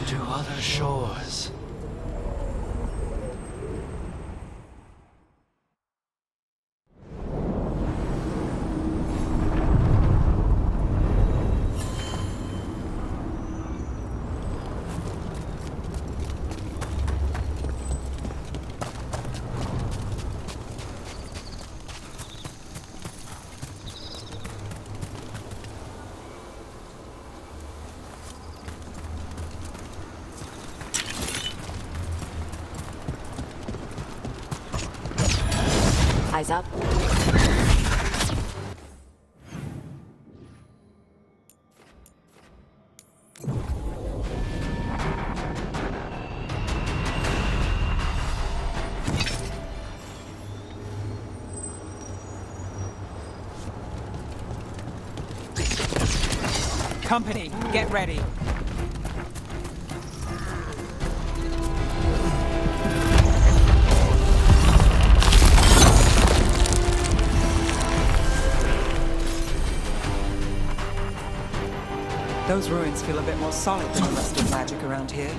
to other shores. Eyes up. Company, get ready. Those ruins feel a bit more solid than the rest of magic around here.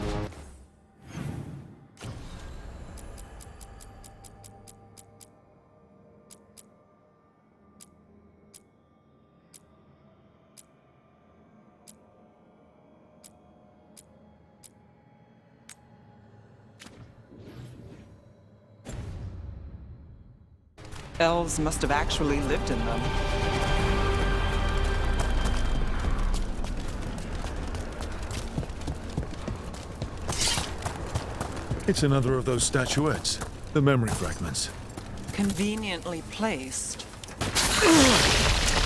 Elves must have actually lived in them. It's another of those statuettes. The memory fragments. Conveniently placed.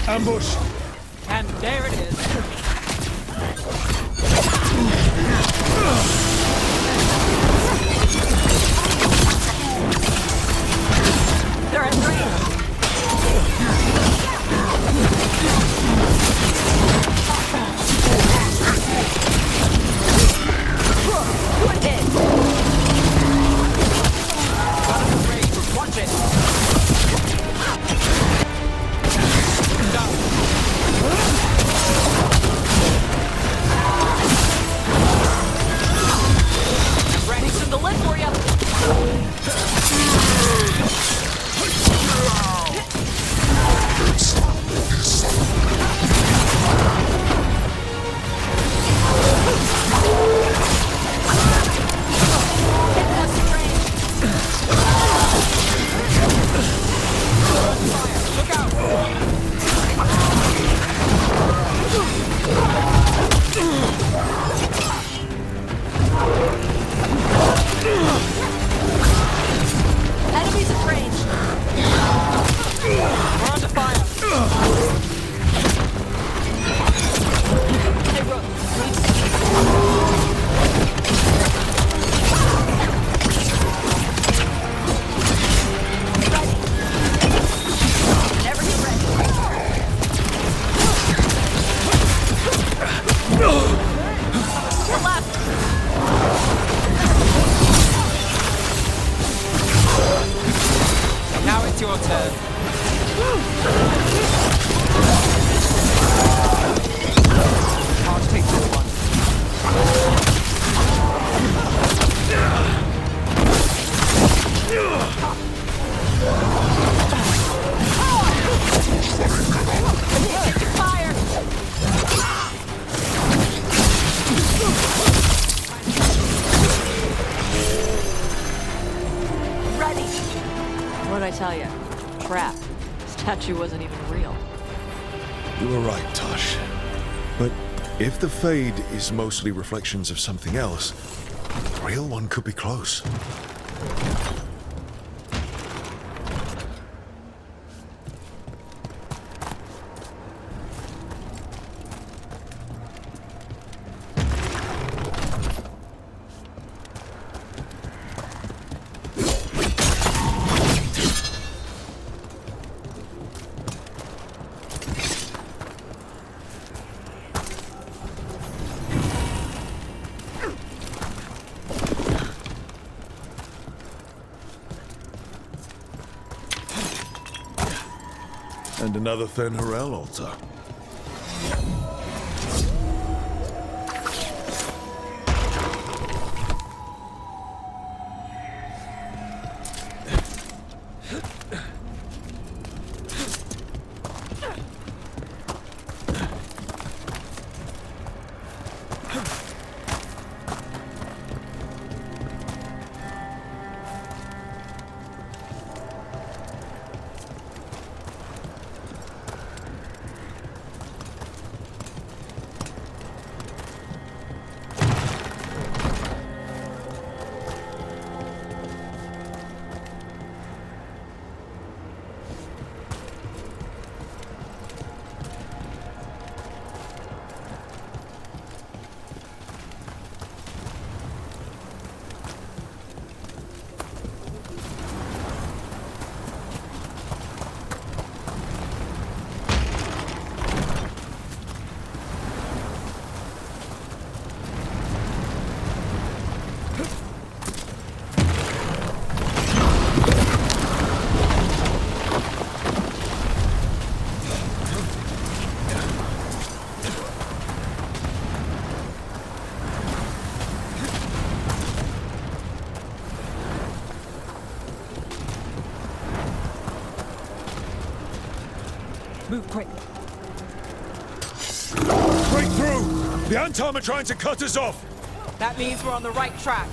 Ambush! And there it is. They're in range. Good hit. Watch it! Ready to the lid for you. Enemies at range. We're under fire! Hey, Rook. Ready. Never get ready. We're left. Now it's your turn. Can't take this one. Fire. Ready. What'd I tell you? Crap. Statue wasn't even real. You were right, Tosh. But if the Fade is mostly reflections of something else, the real one could be close. And another Thenharel altar. Move quick. Break through! The Antam are trying to cut us off! That means we're on the right track.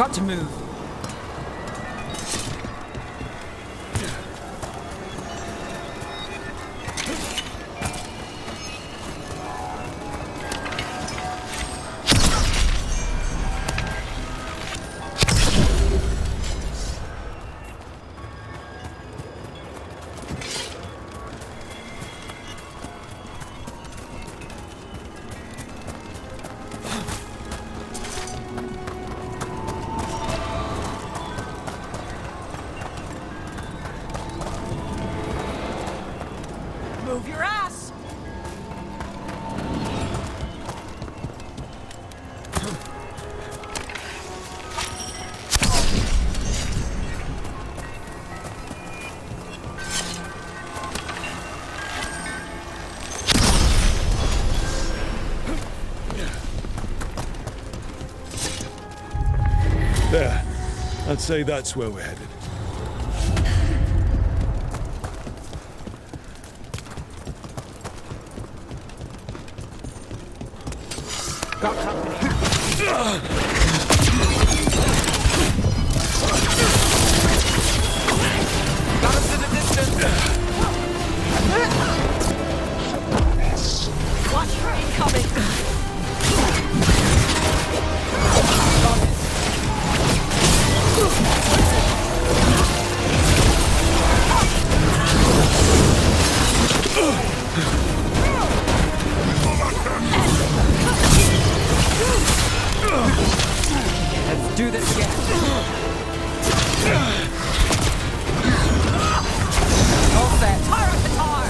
Got to move. There. I'd say that's where we're headed. Got company. Got us in the distance. Watch for incoming! Let's do this again. All set. Tar up the tar!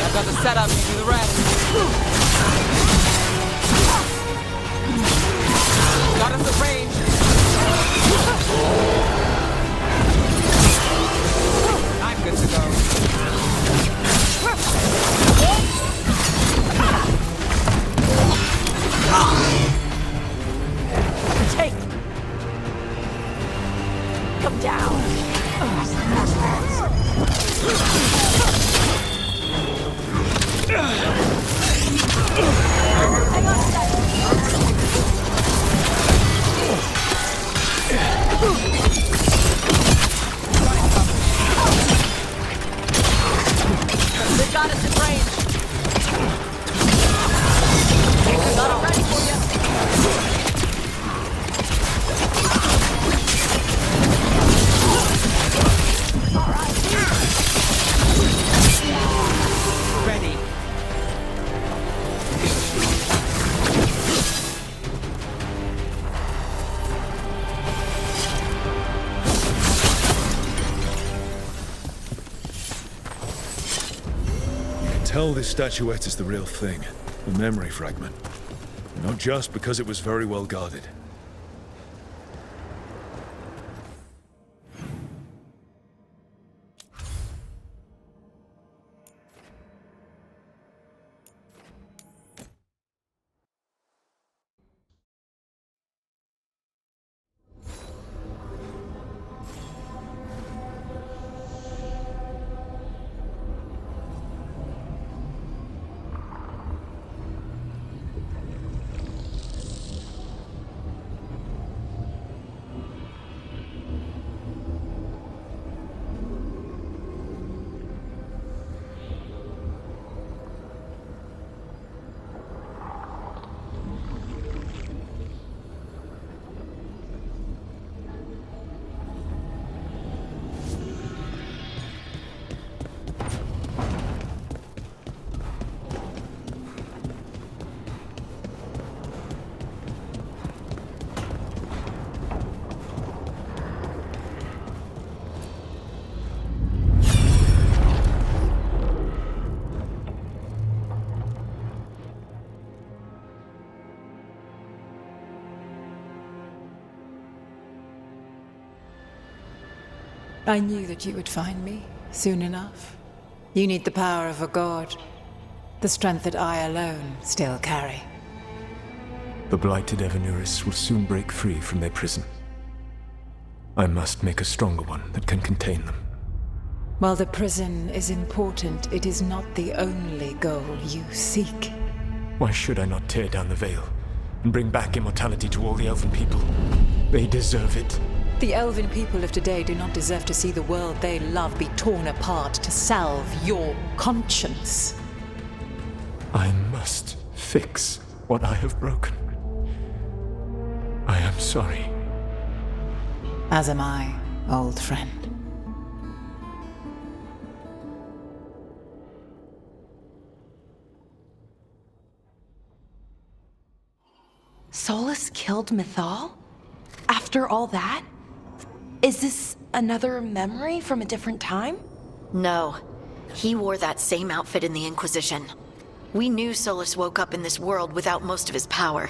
I've got the setup, you do the rest. Got us at range. I'm good to go. Take! Come down! Hang on a second! They got us in range! Got it ready for you! Ready. Tell this statuette is the real thing. The memory fragment. Not just because it was very well guarded. I knew that you would find me soon enough. You need the power of a god, the strength that I alone still carry. The blighted Evanuris will soon break free from their prison. I must make a stronger one that can contain them. While the prison is important, it is not the only goal you seek. Why should I not tear down the veil and bring back immortality to all the Elven people? They deserve it. The Elven people of today do not deserve to see the world they love be torn apart to salve your conscience. I must fix what I have broken. I am sorry. As am I, old friend. Solus killed Mythal? After all that? Is this another memory from a different time? No. He wore that same outfit in the Inquisition. We knew Solus woke up in this world without most of his power.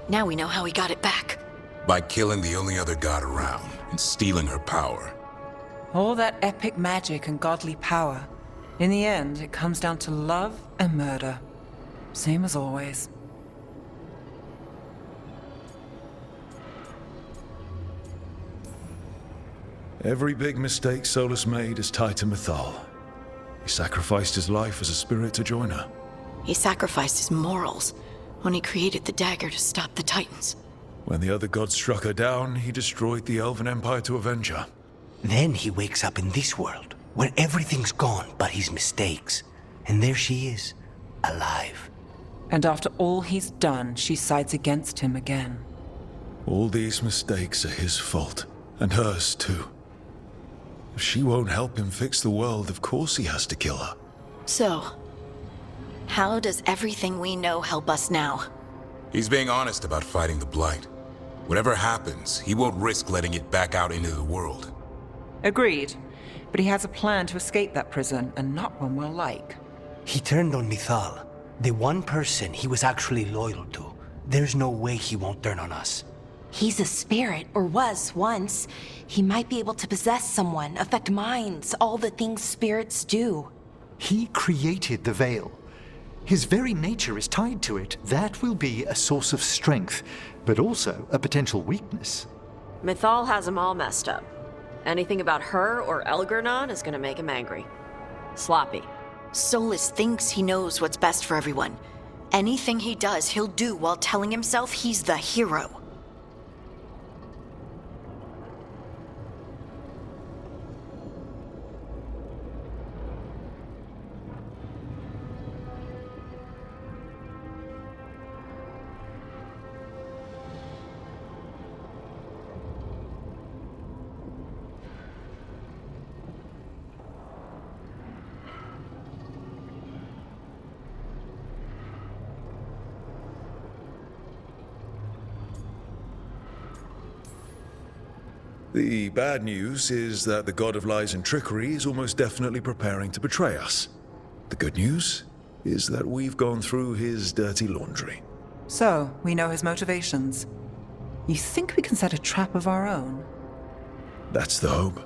Now we know how he got it back. By killing the only other god around and stealing her power. All that epic magic and godly power. In the end, it comes down to love and murder. Same as always. Every big mistake Solus made is tied to Mythal. He sacrificed his life as a spirit to join her. He sacrificed his morals when he created the dagger to stop the Titans. When the other gods struck her down, he destroyed the Elven Empire to avenge her. Then he wakes up in this world, where everything's gone but his mistakes. And there she is, alive. And after all he's done, she sides against him again. All these mistakes are his fault, and hers too. If she won't help him fix the world, of course he has to kill her. So, how does everything we know help us now? He's being honest about fighting the Blight. Whatever happens, he won't risk letting it back out into the world. Agreed. But he has a plan to escape that prison, and not one we'll like. He turned on Mythal, the one person he was actually loyal to. There's no way he won't turn on us. He's a spirit, or was once. He might be able to possess someone, affect minds, all the things spirits do. He created the Veil. His very nature is tied to it. That will be a source of strength, but also a potential weakness. Mythal has him all messed up. Anything about her or Elgernon is gonna make him angry. Sloppy. Solus thinks he knows what's best for everyone. Anything he does, he'll do while telling himself he's the hero. The bad news is that the god of lies and trickery is almost definitely preparing to betray us. The good news is that we've gone through his dirty laundry. So, we know his motivations. You think we can set a trap of our own? That's the hope.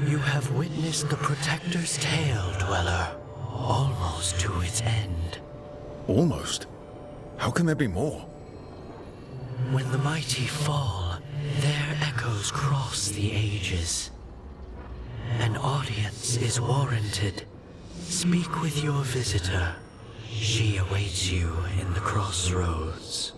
You have witnessed the Protector's tale, Dweller, almost to its end. Almost? How can there be more? When the mighty fall, their echoes cross the ages. An audience is warranted. Speak with your visitor. She awaits you in the crossroads.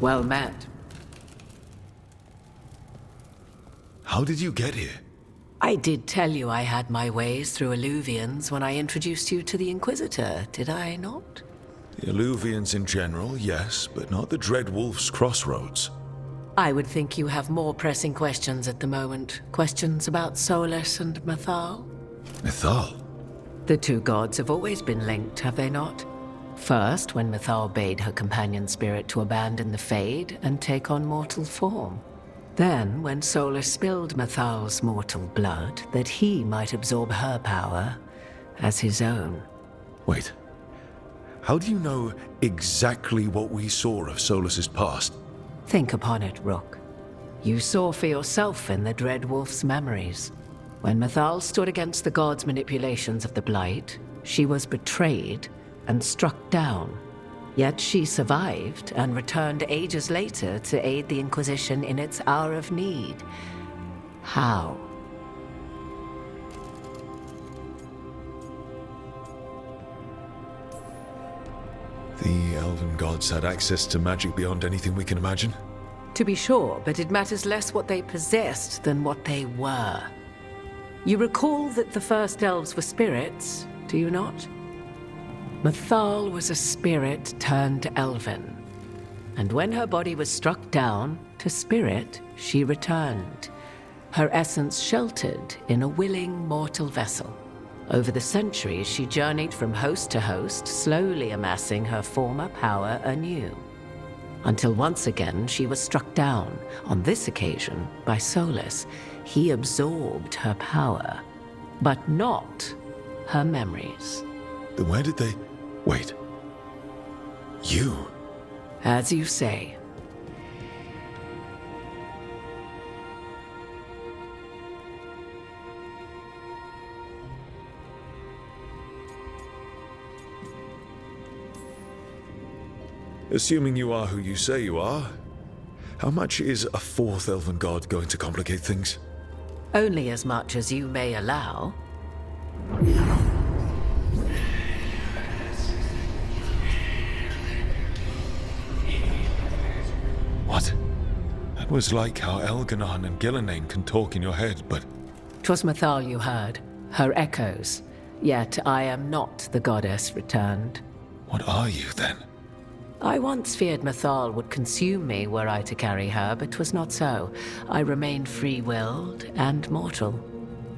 Well met. How did you get here? I did tell you I had my ways through Illuvians when I introduced you to the Inquisitor, did I not? The Illuvians in general, yes, but not the Dread Wolf's crossroads. I would think you have more pressing questions at the moment. Questions about Solus and Mythal? Mythal? The two gods have always been linked, have they not? First, when Mythal bade her companion spirit to abandon the Fade and take on mortal form. Then, when Solus spilled Mythal's mortal blood, that he might absorb her power as his own. Wait. How do you know exactly what we saw of Solus's past? Think upon it, Rook. You saw for yourself in the Dread Wolf's memories. When Mythal stood against the gods' manipulations of the Blight, she was betrayed and struck down. Yet she survived and returned ages later to aid the Inquisition in its hour of need. How? The elven gods had access to magic beyond anything we can imagine? To be sure, but it matters less what they possessed than what they were. You recall that the first elves were spirits, do you not? Mythal was a spirit turned elven, and when her body was struck down, to spirit she returned, her essence sheltered in a willing mortal vessel. Over the centuries, she journeyed from host to host, slowly amassing her former power anew, until once again she was struck down, on this occasion by Solus. He absorbed her power, but not her memories. Then where did they... Wait. You? As you say. Assuming you are who you say you are, how much is a fourth elven god going to complicate things? Only as much as you may allow. What? That was like how Elganon and Gillenane can talk in your head, but... 'Twas Mythal you heard, her echoes. Yet I am not the goddess returned. What are you, then? I once feared Mythal would consume me were I to carry her, but 'twas not so. I remained free-willed and mortal.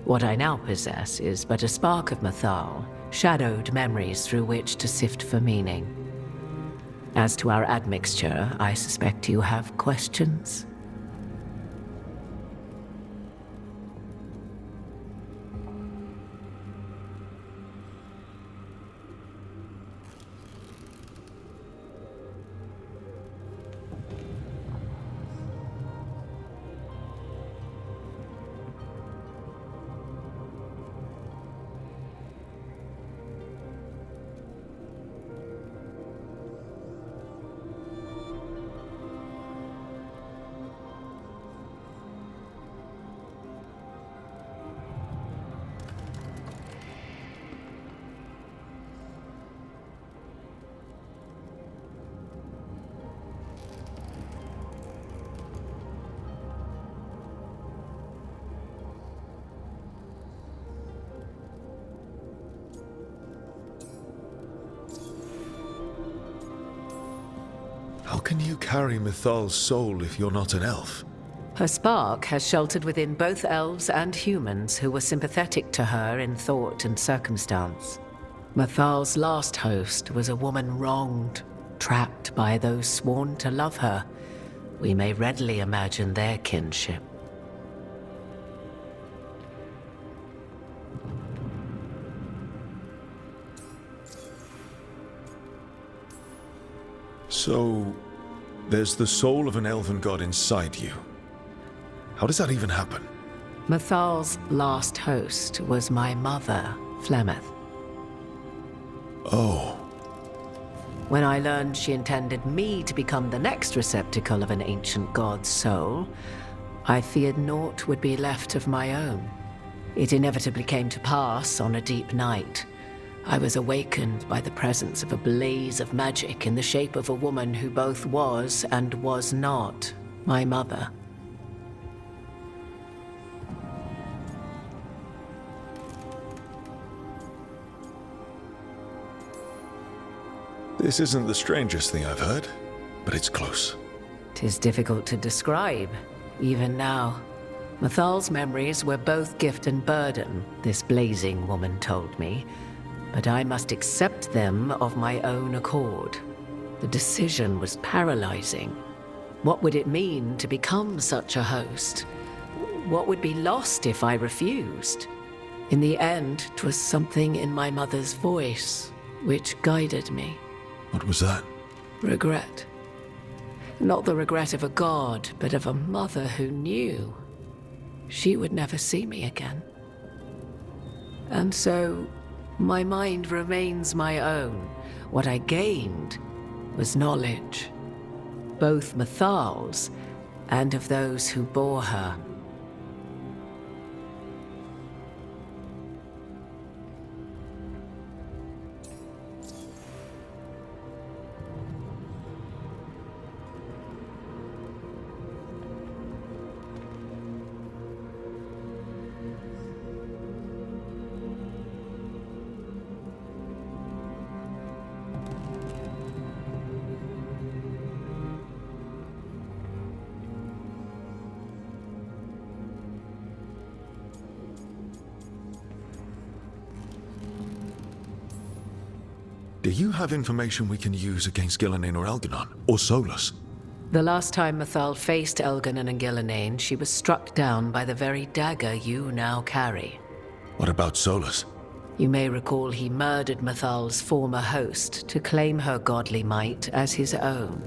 What I now possess is but a spark of Mythal, shadowed memories through which to sift for meaning. As to our admixture, I suspect you have questions. How can you carry Mythal's soul if you're not an elf? Her spark has sheltered within both elves and humans who were sympathetic to her in thought and circumstance. Mythal's last host was a woman wronged, trapped by those sworn to love her. We may readily imagine their kinship. So, there's the soul of an elven god inside you. How does that even happen? Mythal's last host was my mother, Flemeth. Oh. When I learned she intended me to become the next receptacle of an ancient god's soul, I feared naught would be left of my own. It inevitably came to pass on a deep night. I was awakened by the presence of a blaze of magic in the shape of a woman who both was and was not my mother. This isn't the strangest thing I've heard, but it's close. 'Tis difficult to describe, even now. Mythal's memories were both gift and burden, this blazing woman told me, but I must accept them of my own accord. The decision was paralyzing. What would it mean to become such a host? What would be lost if I refused? In the end, 'twas something in my mother's voice which guided me. What was that? Regret. Not the regret of a god, but of a mother who knew she would never see me again. And so, my mind remains my own. What I gained was knowledge, both Mythal's and of those who bore her. Do you have information we can use against Gillenane or Elganon, or Solus? The last time Mythal faced Elganon and Gillenane, she was struck down by the very dagger you now carry. What about Solus? You may recall he murdered Mythal's former host to claim her godly might as his own.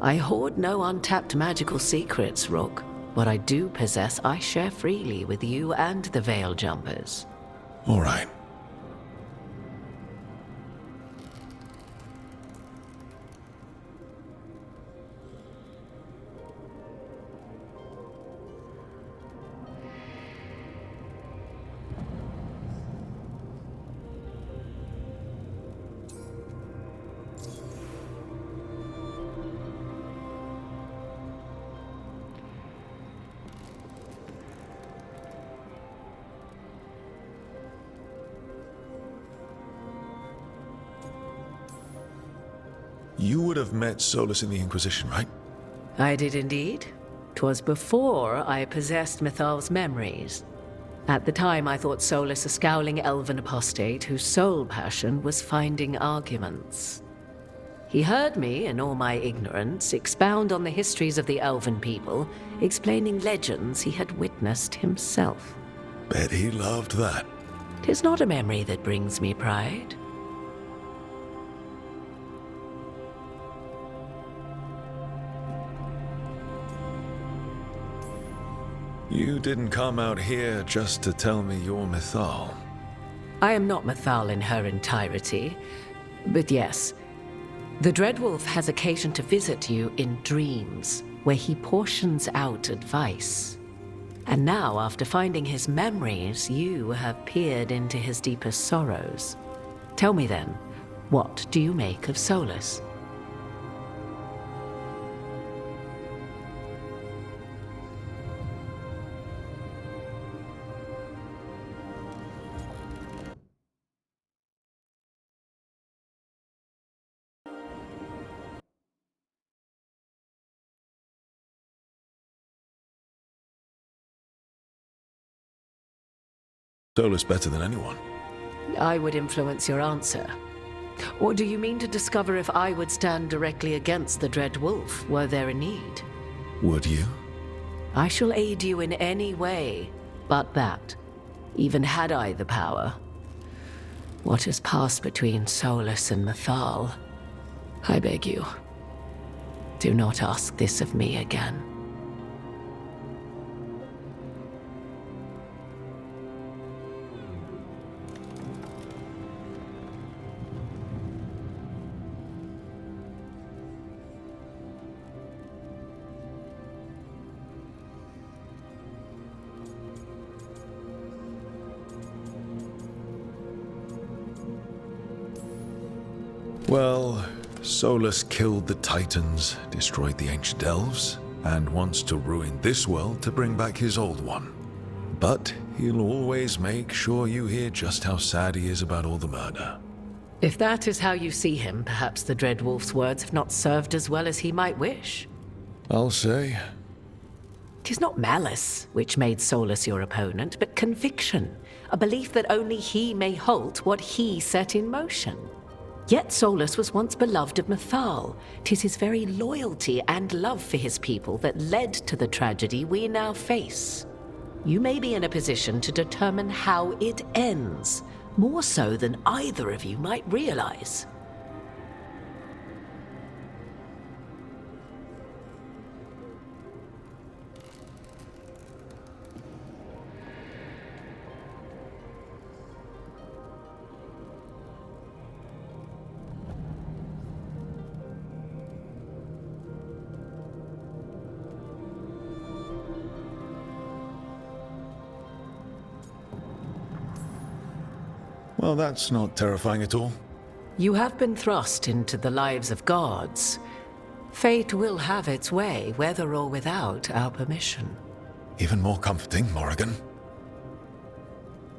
I hoard no untapped magical secrets, Rook. What I do possess, I share freely with you and the Veil Jumpers. All right. You would have met Solus in the Inquisition, right? I did indeed. 'Twas before I possessed Mythal's memories. At the time, I thought Solus a scowling elven apostate whose sole passion was finding arguments. He heard me, in all my ignorance, expound on the histories of the elven people, explaining legends he had witnessed himself. Bet he loved that. 'Tis not a memory that brings me pride. You didn't come out here just to tell me you're Mythal. I am not Mythal in her entirety, but yes, the Dreadwolf has occasion to visit you in dreams, where he portions out advice. And now, after finding his memories, you have peered into his deepest sorrows. Tell me then, what do you make of Solus? Solus better than anyone. I would influence your answer. Or do you mean to discover if I would stand directly against the Dread Wolf were there a need? Would you? I shall aid you in any way but that, even had I the power. What has passed between Solus and Mythal, I beg you, do not ask this of me again. Well, Solus killed the Titans, destroyed the ancient elves, and wants to ruin this world to bring back his old one. But he'll always make sure you hear just how sad he is about all the murder. If that is how you see him, perhaps the Dread Wolf's words have not served as well as he might wish. I'll say. 'Tis not malice which made Solus your opponent, but conviction, a belief that only he may halt what he set in motion. Yet Solus was once beloved of Mythal. 'Tis his very loyalty and love for his people that led to the tragedy we now face. You may be in a position to determine how it ends, more so than either of you might realize. Well, that's not terrifying at all. You have been thrust into the lives of gods. Fate will have its way, whether or without our permission. Even more comforting, Morrigan.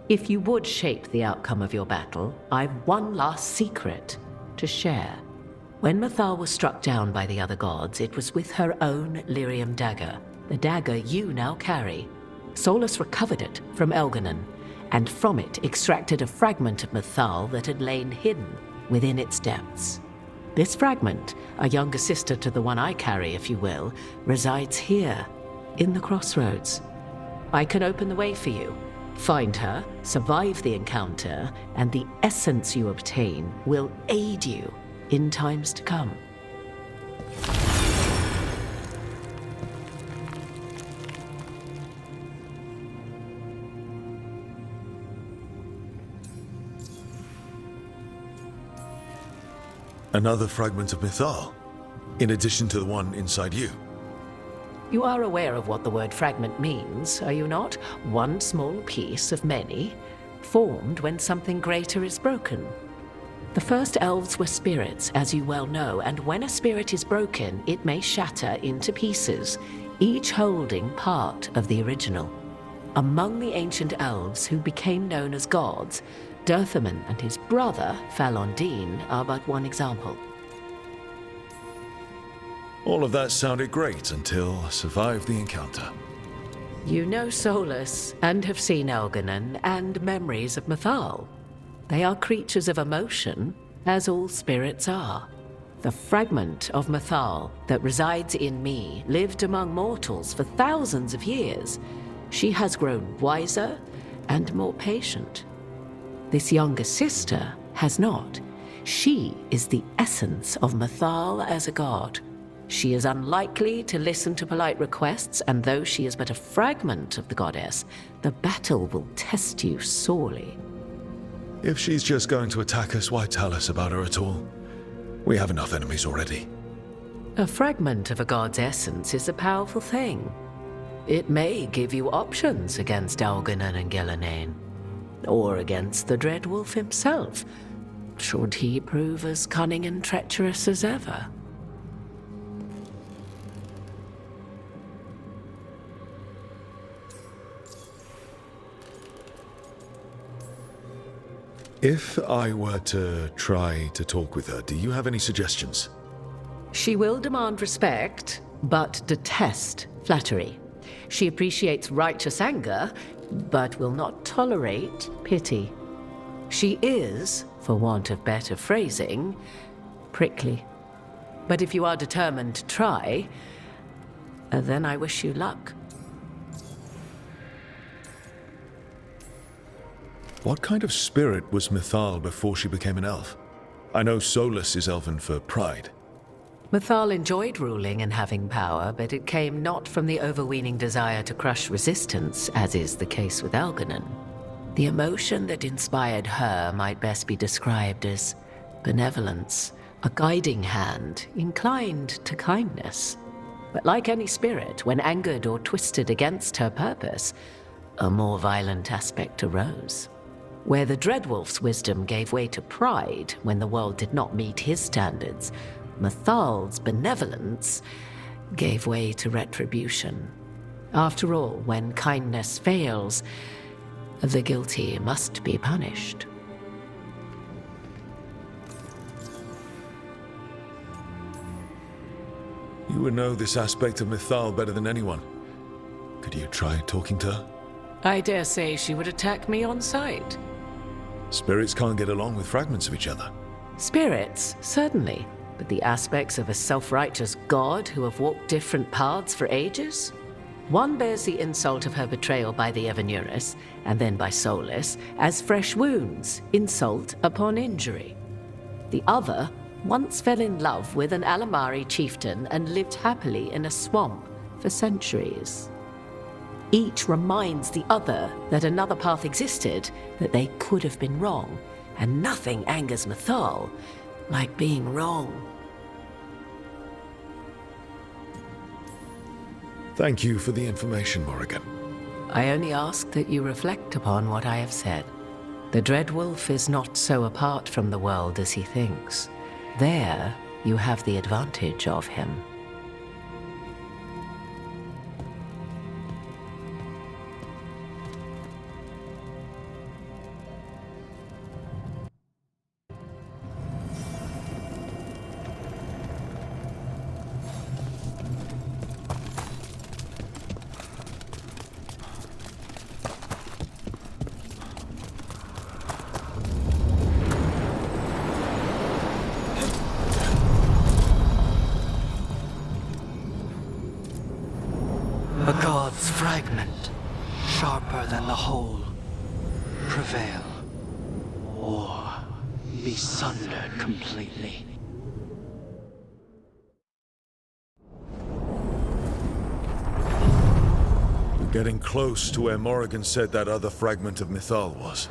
If you would shape the outcome of your battle, I've one last secret to share. When Mythal was struck down by the other gods, it was with her own lyrium dagger, the dagger you now carry. Solus recovered it from Elganon, and from it extracted a fragment of Mythal that had lain hidden. within its depths. This fragment, a younger sister to the one I carry, if you will, resides here, in the crossroads. I can open the way for you. Find her, survive the encounter, and the essence you obtain will aid you in times to come. Another fragment of Mythal, in addition to the one inside you. You are aware of what the word fragment means, are you not? One small piece of many, formed when something greater is broken. The first elves were spirits, as you well know, and when a spirit is broken, it may shatter into pieces, each holding part of the original. Among the ancient elves who became known as gods, Dirthaman and his brother, Falondine, are but one example. All of that sounded great until I survived the encounter. You know Solus, and have seen Elganon, and memories of Mythal. They are creatures of emotion, as all spirits are. The fragment of Mythal that resides in me lived among mortals for thousands of years. She has grown wiser and more patient. This younger sister has not. She is the essence of Mythal as a god. She is unlikely to listen to polite requests, and though she is but a fragment of the goddess, the battle will test you sorely. If she's just going to attack us, why tell us about her at all? We have enough enemies already. A fragment of a god's essence is a powerful thing. It may give you options against Elganon and Gillenane, or against the Dreadwolf himself, should he prove as cunning and treacherous as ever. If I were to try to talk with her, do you have any suggestions? She will demand respect, but detest flattery. She appreciates righteous anger, but will not tolerate pity. She is, for want of better phrasing, prickly. But if you are determined to try, then I wish you luck. What kind of spirit was Mythal before she became an elf? I know Solus is elven for pride. Mythal enjoyed ruling and having power, but it came not from the overweening desire to crush resistance, as is the case with Elganon. The emotion that inspired her might best be described as benevolence, a guiding hand, inclined to kindness. But like any spirit, when angered or twisted against her purpose, a more violent aspect arose. Where the Dreadwolf's wisdom gave way to pride when the world did not meet his standards, Mythal's benevolence gave way to retribution. After all, when kindness fails, the guilty must be punished. You would know this aspect of Mythal better than anyone. Could you try talking to her? I dare say she would attack me on sight. Spirits can't get along with fragments of each other. Spirits, certainly. But the aspects of a self-righteous god who have walked different paths for ages? One bears the insult of her betrayal by the Evanuris, and then by Solus, as fresh wounds, insult upon injury. The other once fell in love with an Alamari chieftain and lived happily in a swamp for centuries. Each reminds the other that another path existed, that they could have been wrong, and nothing angers Mythal like being wrong. Thank you for the information, Morrigan. I only ask that you reflect upon what I have said. The Dreadwolf is not so apart from the world as he thinks. There, you have the advantage of him. fragment, sharper than the whole, prevail, or be sundered completely. We're getting close to where Morrigan said that other fragment of Mythal was.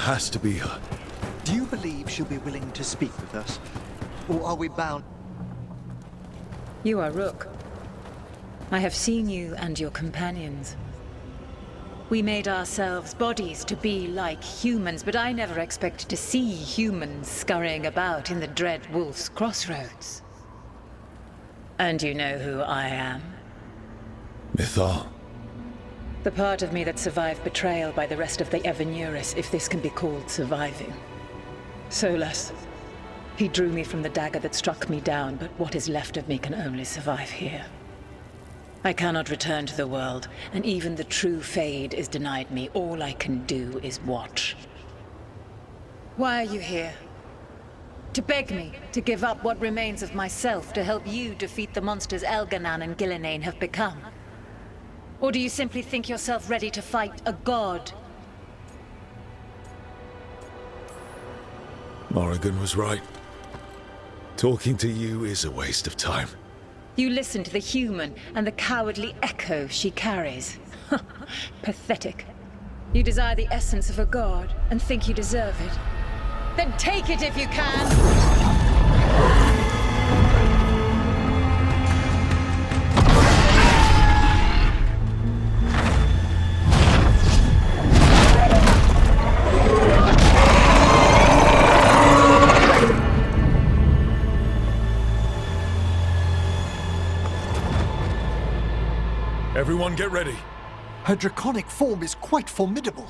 Has to be her. Do you believe she'll be willing to speak with us? Or are we bound? You are Rook. I have seen you and your companions. We made ourselves bodies to be like humans, but I never expected to see humans scurrying about in the Dread Wolf's crossroads. And you know who I am? Mythal. The part of me that survived betrayal by the rest of the Evenuris, if this can be called surviving. Solus. He drew me from the dagger that struck me down, but what is left of me can only survive here. I cannot return to the world, and even the true Fade is denied me. All I can do is watch. Why are you here? To beg me to give up what remains of myself to help you defeat the monsters Elganan and Gillenane have become? Or do you simply think yourself ready to fight a god? Morrigan was right. Talking to you is a waste of time. You listen to the human and the cowardly echo she carries. Pathetic. You desire the essence of a god and think you deserve it. Then take it if you can! Everyone get ready. Her draconic form is quite formidable.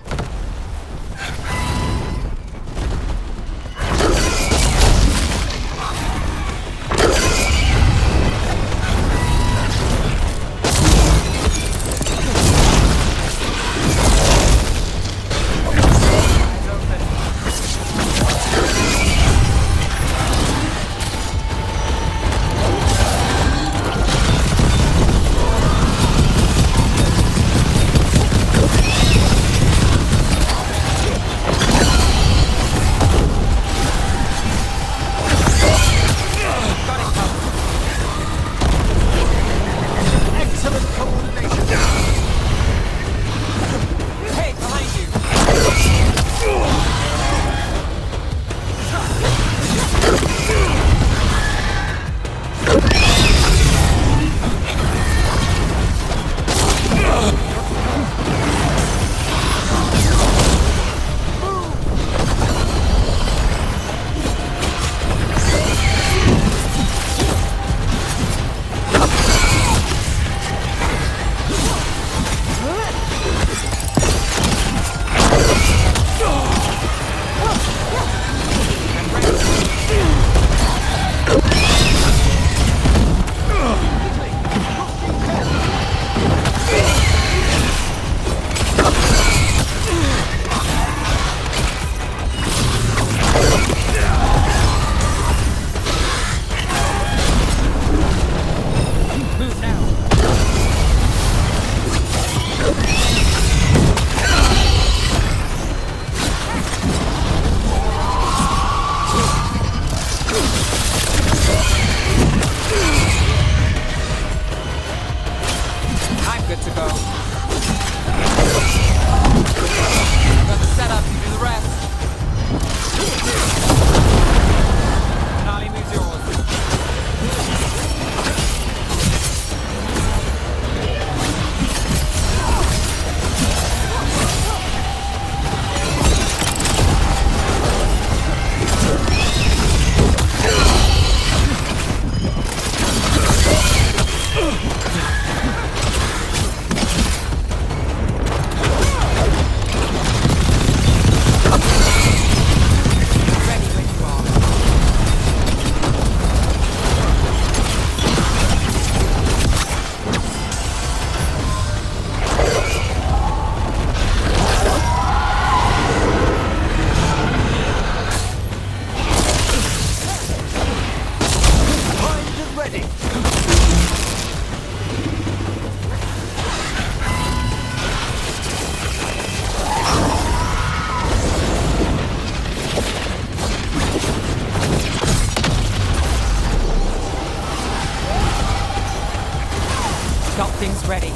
got things ready.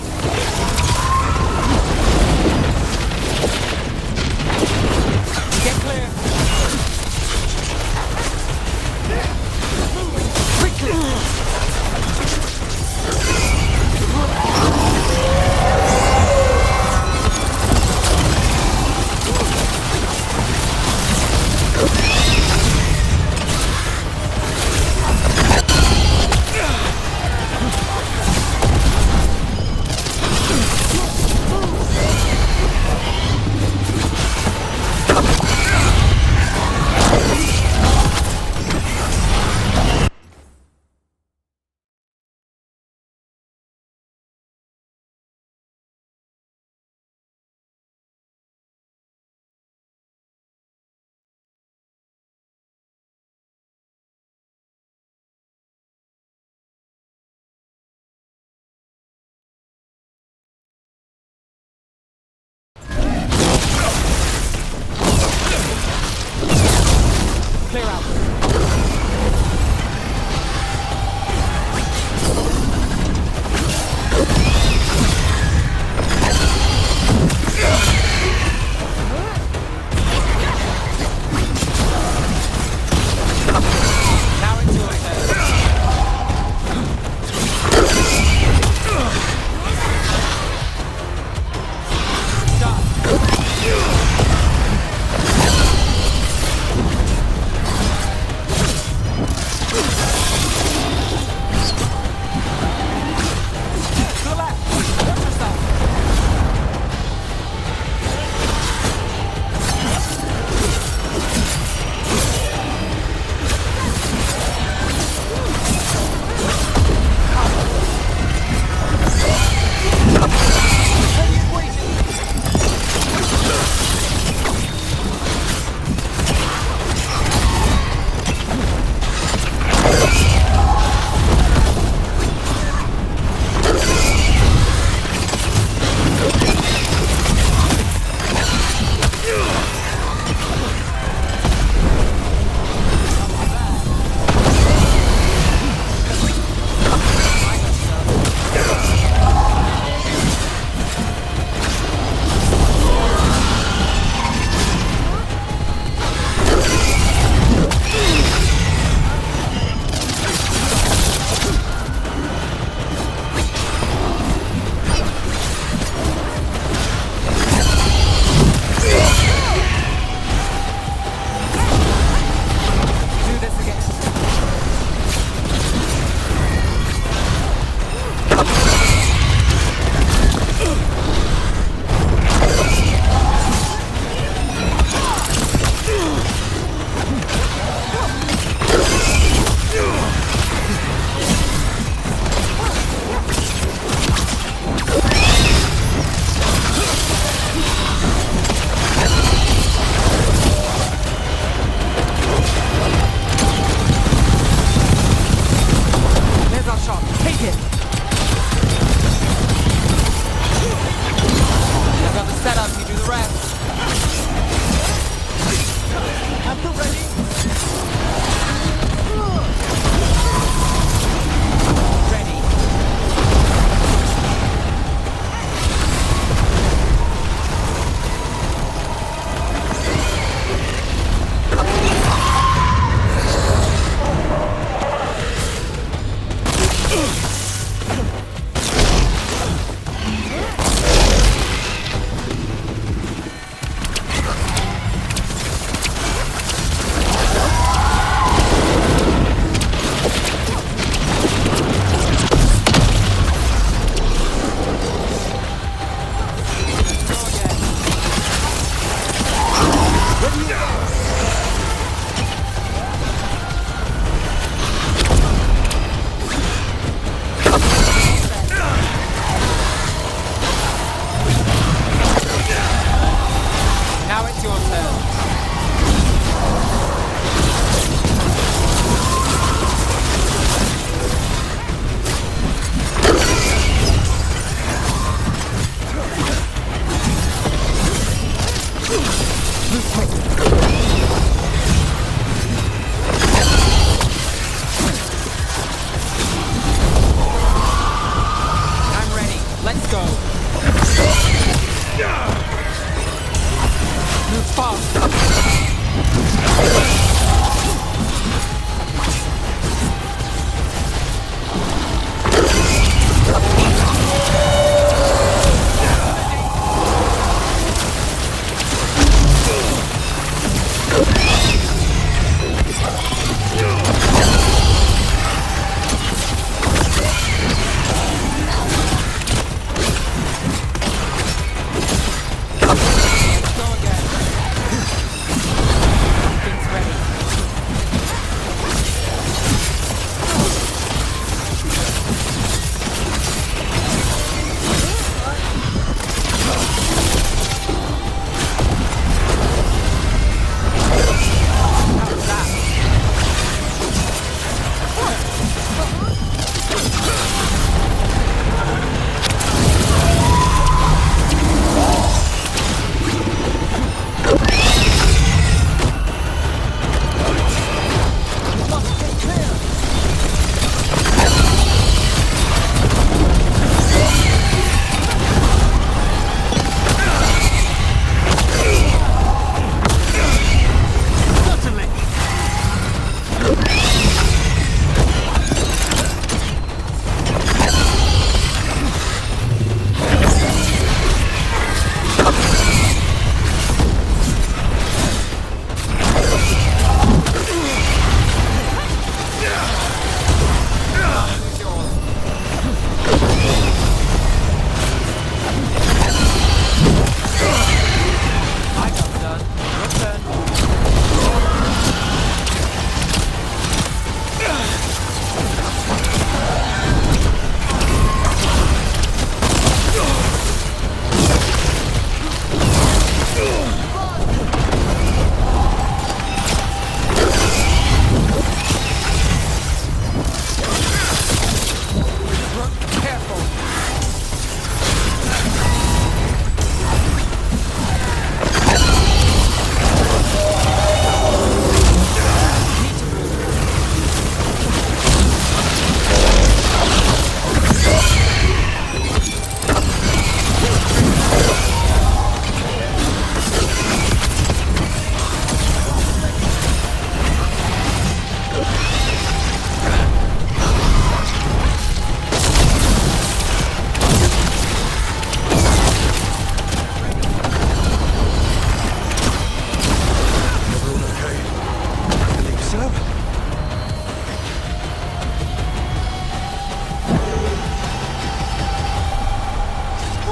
Get clear.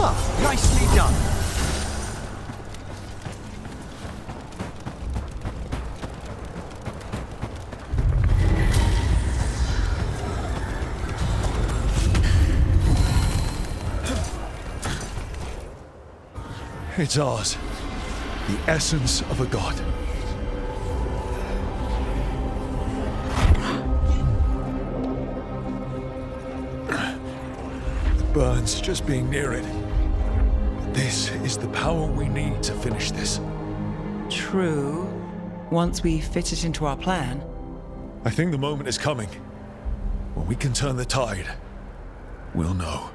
Ah, nicely done. It's ours. The essence of a god. It burns just being near it. But this is the power we need to finish this. True. Once we fit it into our plan. I think the moment is coming. When we can turn the tide, we'll know.